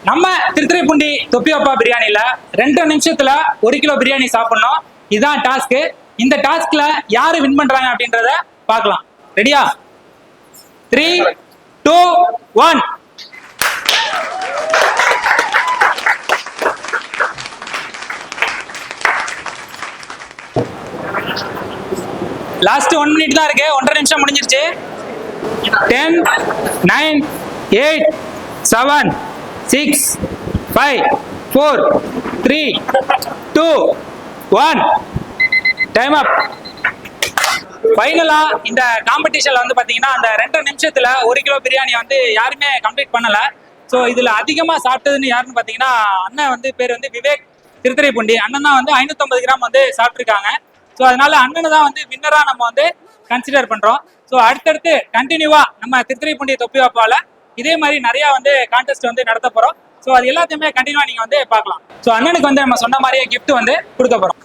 நம்ம திருத்துறைப்பூண்டி தொப்பியப்பா பிரியாணில 2 நிமிஷத்துல 1 கிலோ பிரியாணி சாப்பிடணும். இதுதான் டாஸ்க். இந்த டாஸ்க்ல யாரு வின் பண்றாங்க அப்படின்றத பார்க்கலாம். ரெடியா? 3, 2, 1. லாஸ்ட் 1 மினிட் தான் இருக்கு. 1.5 நிமிஷம் முடிஞ்சிருச்சு. 10, 9, 8, 7, 6, 5, 4, 3, 2, 1. டைம் அப். ஃபைனலா இந்த காம்படிஷன்ல வந்து பாத்தீங்கன்னா அந்த 2 நிமிஷத்துல 1 கிலோ பிரியாணி வந்து யாருமே கம்ப்ளீட் பண்ணல. ஸோ இதுல அதிகமா சாப்பிட்டதுன்னு யாருன்னு பாத்தீங்கன்னா அண்ணன் வந்து பேர் வந்து விவேக், திருத்துறைப்பூண்டி அண்ணன் தான் வந்து 550 கிராம் வந்து சாப்பிட்டுருக்காங்க. ஸோ அதனால அண்ணனை தான் வந்து வின்னரா நம்ம வந்து கன்சிடர் பண்றோம். ஸோ அடுத்தடுத்து கண்டினியூவா நம்ம திருத்துறைப்பூண்டி தொப்பி வைப்பால இதே மாதிரி நிறைய வந்து கான்டெஸ்ட் வந்து நடத்த போறோம். ஸோ அது எல்லாத்தையுமே கண்டினியூவா நீங்க வந்து பார்க்கலாம். ஸோ அண்ணனுக்கு வந்து நம்ம சொன்ன மாதிரியே கிஃப்ட் வந்து கொடுக்க போறோம்.